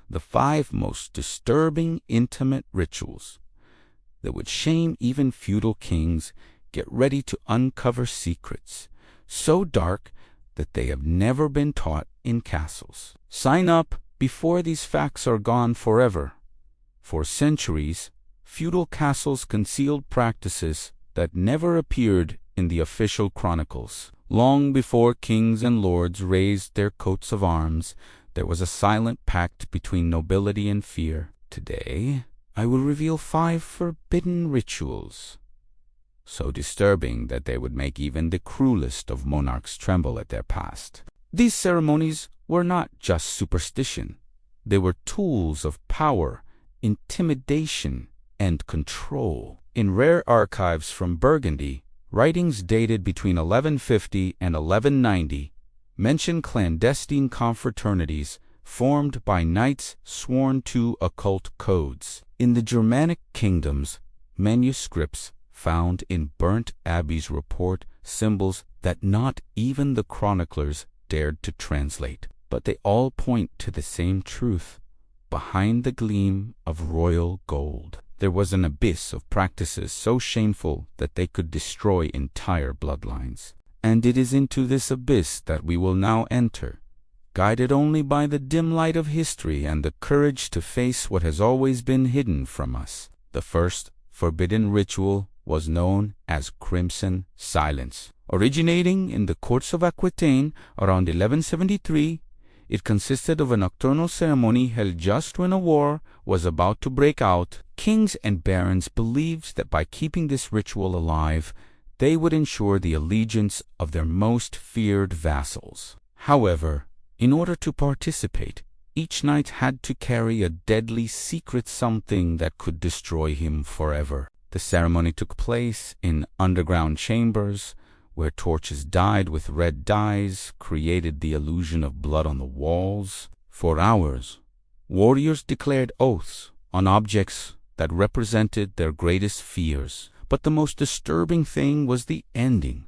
the 5 most disturbing intimate rituals that would shame even feudal kings. Get ready to uncover secrets so dark that they have never been taught in castles. Sign up before these facts are gone forever. For centuries, feudal castles concealed practices that never appeared in the official chronicles. Long before kings and lords raised their coats of arms, there was a silent pact between nobility and fear. Today, I will reveal 5 forbidden rituals, so disturbing that they would make even the cruelest of monarchs tremble at their past. These ceremonies were not just superstition. They were tools of power, intimidation, and control. In rare archives from Burgundy, writings dated between 1150 and 1190 mention clandestine confraternities formed by knights sworn to occult codes. In the Germanic kingdoms, manuscripts found in burnt abbeys report symbols that not even the chroniclers dared to translate. But they all point to the same truth. Behind the gleam of royal gold, there was an abyss of practices so shameful that they could destroy entire bloodlines. And it is into this abyss that we will now enter, guided only by the dim light of history and the courage to face what has always been hidden from us. The first forbidden ritual was known as Crimson Silence. Originating in the courts of Aquitaine around 1173, it consisted of a nocturnal ceremony held just when a war was about to break out. Kings and barons believed that by keeping this ritual alive, they would ensure the allegiance of their most feared vassals. However, in order to participate, each knight had to carry a deadly secret something that could destroy him forever. The ceremony took place in underground chambers, where torches dyed with red dyes created the illusion of blood on the walls. For hours, warriors declared oaths on objects that represented their greatest fears. But the most disturbing thing was the ending.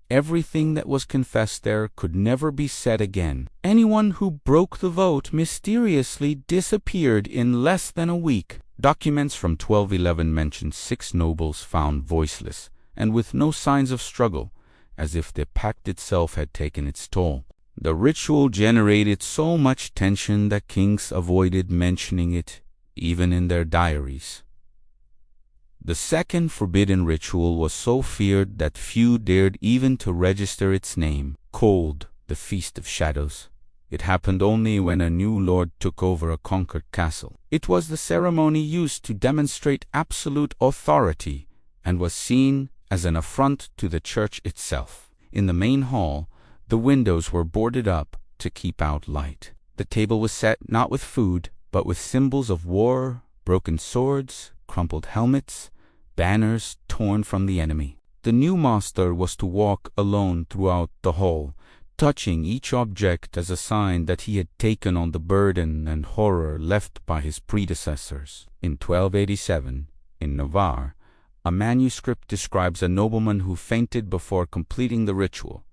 Everything that was confessed there could never be said again. Anyone who broke the vote mysteriously disappeared in less than a week. Documents from 1211 mention 6 nobles found voiceless and with no signs of struggle, as if the pact itself had taken its toll. The ritual generated so much tension that kings avoided mentioning it, even in their diaries. The second forbidden ritual was so feared that few dared even to register its name. Cold, the Feast of Shadows. It happened only when a new lord took over a conquered castle. It was the ceremony used to demonstrate absolute authority and was seen as an affront to the church itself. In the main hall, the windows were boarded up to keep out light. The table was set not with food, but with symbols of war, broken swords, crumpled helmets, banners torn from the enemy. The new master was to walk alone throughout the hall, touching each object as a sign that he had taken on the burden and horror left by his predecessors. In 1287, in Navarre, a manuscript describes a nobleman who fainted before completing the ritual,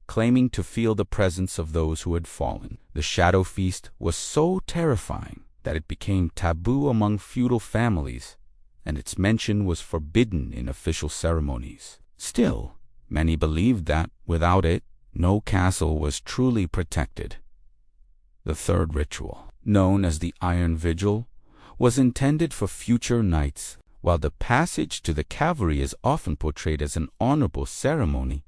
claiming to feel the presence of those who had fallen. The shadow feast was so terrifying that it became taboo among feudal families, and its mention was forbidden in official ceremonies. Still, many believed that, without it, no castle was truly protected. The third ritual, known as the Iron Vigil, was intended for future knights. While the passage to the cavalry is often portrayed as an honorable ceremony,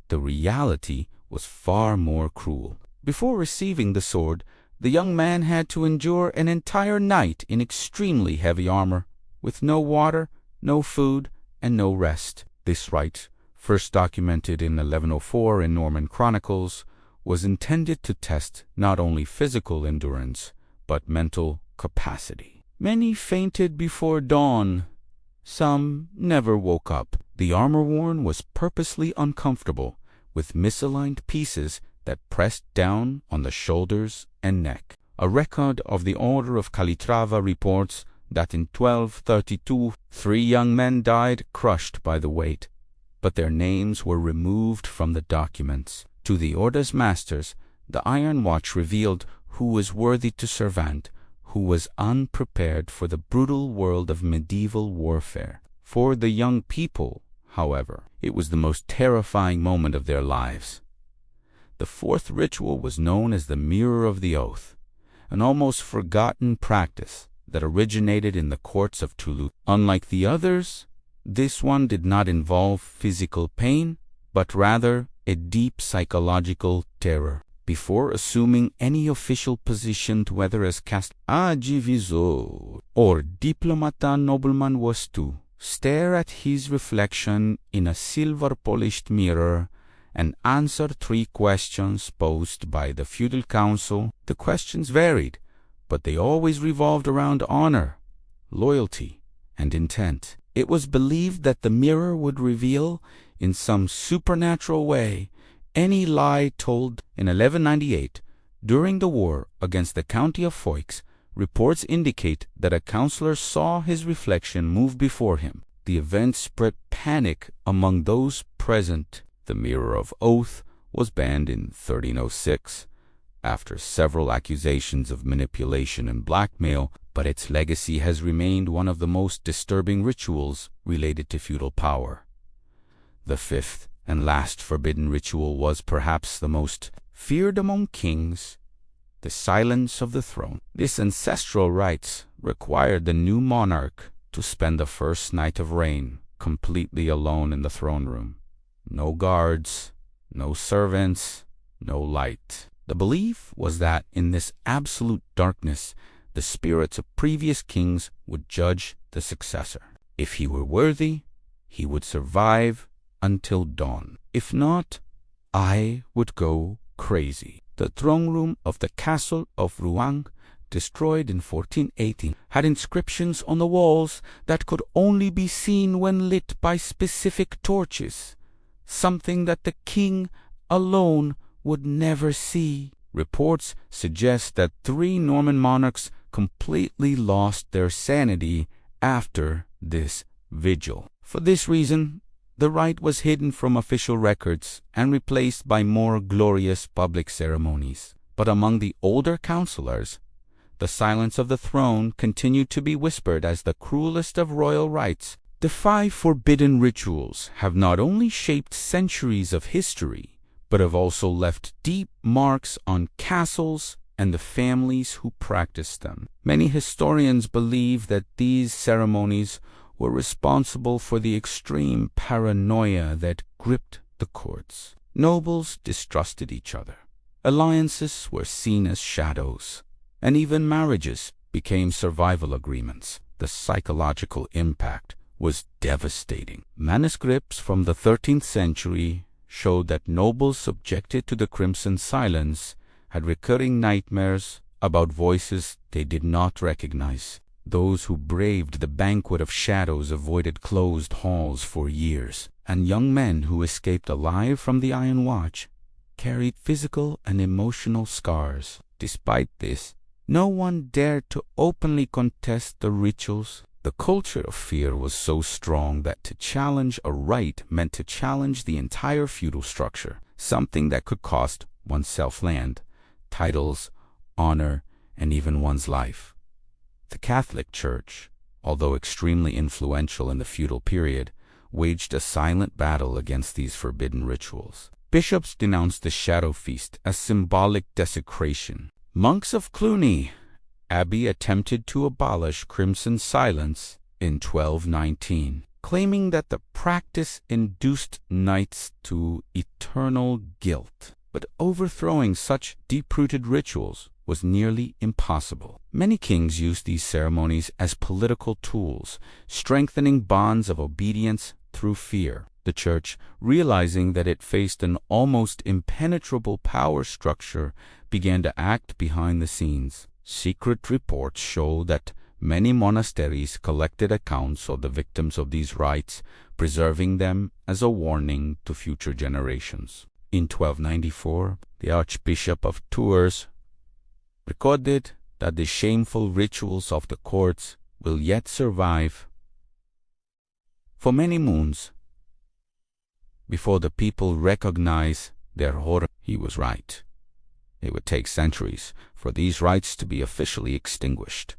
the reality was far more cruel. Before receiving the sword, the young man had to endure an entire night in extremely heavy armor, with no water, no food, and no rest. This rite, first documented in 1104 in Norman chronicles, was intended to test not only physical endurance, but mental capacity. Many fainted before dawn. Some never woke up. The armor worn was purposely uncomfortable, with misaligned pieces that pressed down on the shoulders and neck. A record of the Order of Calatrava reports that in 1232, 3 young men died crushed by the weight, but their names were removed from the documents. To the Order's masters, the Iron Watch revealed who was worthy to servant, who was unprepared for the brutal world of medieval warfare. For the young people, however, it was the most terrifying moment of their lives. The fourth ritual was known as the Mirror of the Oath, an almost forgotten practice that originated in the courts of Toulouse. Unlike the others, this one did not involve physical pain, but rather a deep psychological terror. Before assuming any official position, whether as divisor or diplomata, nobleman was to stare at his reflection in a silver-polished mirror and answer 3 questions posed by the feudal council. The questions varied, but they always revolved around honor, loyalty, and intent. It was believed that the mirror would reveal, in some supernatural way, any lie told. In 1198, during the war against the county of Foix, reports indicate that a counselor saw his reflection move before him. The event spread panic among those present. The Mirror of Oath was banned in 1306 after several accusations of manipulation and blackmail, but its legacy has remained one of the most disturbing rituals related to feudal power. The fifth and last forbidden ritual was perhaps the most feared among kings: the silence of the throne. This ancestral rites required the new monarch to spend the first night of reign completely alone in the throne room. No guards, no servants, no light. The belief was that in this absolute darkness, the spirits of previous kings would judge the successor. If he were worthy, he would survive until dawn. If not, I would go crazy. The throne room of the castle of Rouen, destroyed in 1418, had inscriptions on the walls that could only be seen when lit by specific torches, something that the king alone would never see. Reports suggest that 3 Norman monarchs completely lost their sanity after this vigil. For this reason, the rite was hidden from official records and replaced by more glorious public ceremonies. But among the older counselors, the silence of the throne continued to be whispered as the cruelest of royal rites. The 5 forbidden rituals have not only shaped centuries of history, but have also left deep marks on castles and the families who practiced them. Many historians believe that these ceremonies were responsible for the extreme paranoia that gripped the courts. Nobles distrusted each other. Alliances were seen as shadows, and even marriages became survival agreements. The psychological impact was devastating. Manuscripts from the 13th century showed that nobles subjected to the Crimson Silence had recurring nightmares about voices they did not recognize. Those who braved the banquet of shadows avoided closed halls for years, and young men who escaped alive from the Iron Watch carried physical and emotional scars. Despite this, no one dared to openly contest the rituals. The culture of fear was so strong that to challenge a rite meant to challenge the entire feudal structure, something that could cost oneself land, titles, honor, and even one's life. The Catholic Church, although extremely influential in the feudal period, waged a silent battle against these forbidden rituals. Bishops denounced the Shadow Feast as symbolic desecration. Monks of Cluny Abbey attempted to abolish Crimson Silence in 1219, claiming that the practice induced knights to eternal guilt. But overthrowing such deep-rooted rituals was nearly impossible. Many kings used these ceremonies as political tools, strengthening bonds of obedience through fear. The Church, realizing that it faced an almost impenetrable power structure, began to act behind the scenes. Secret reports show that many monasteries collected accounts of the victims of these rites, preserving them as a warning to future generations. In 1294, the Archbishop of Tours recorded that the shameful rituals of the courts will yet survive for many moons before the people recognize their horror. He was right. It would take centuries for for these rites to be officially extinguished.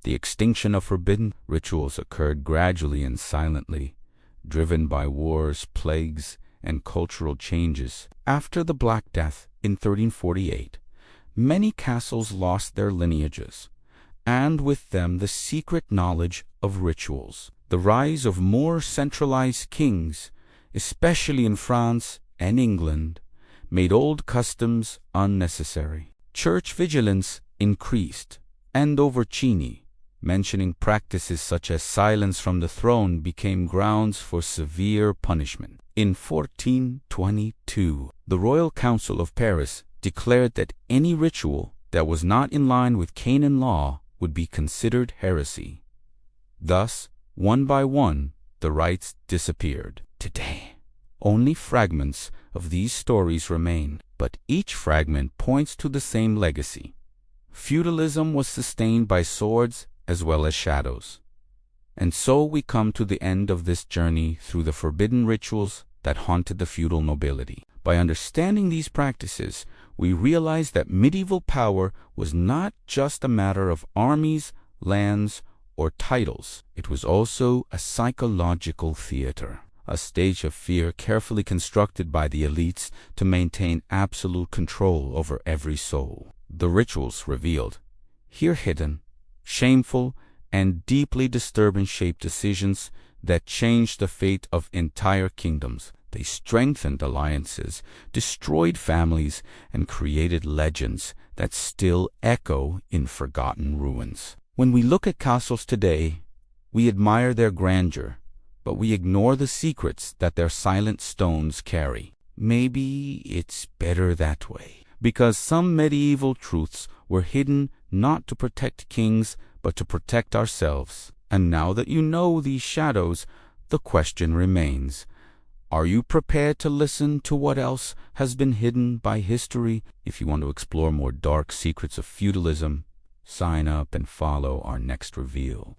The extinction of forbidden rituals occurred gradually and silently, driven by wars, plagues, and cultural changes. After the Black Death in 1348, many castles lost their lineages, and with them the secret knowledge of rituals. The rise of more centralized kings, especially in France and England, made old customs unnecessary. Church vigilance increased, and Overchini, mentioning practices such as silence from the throne, became grounds for severe punishment. In 1422, the Royal Council of Paris declared that any ritual that was not in line with canon law would be considered heresy. Thus, one by one, the rites disappeared. Today, only fragments of these stories remain, but each fragment points to the same legacy. Feudalism was sustained by swords as well as shadows. And so we come to the end of this journey through the forbidden rituals that haunted the feudal nobility. By understanding these practices, we realize that medieval power was not just a matter of armies, lands, or titles. It was also a psychological theater, a stage of fear carefully constructed by the elites to maintain absolute control over every soul. The rituals revealed, here hidden, shameful, and deeply disturbing shaped decisions that changed the fate of entire kingdoms. They strengthened alliances, destroyed families, and created legends that still echo in forgotten ruins. When we look at castles today, we admire their grandeur, but we ignore the secrets that their silent stones carry. Maybe it's better that way, because some medieval truths were hidden not to protect kings, but to protect ourselves. And now that you know these shadows, the question remains: are you prepared to listen to what else has been hidden by history? If you want to explore more dark secrets of feudalism, sign up and follow our next reveal.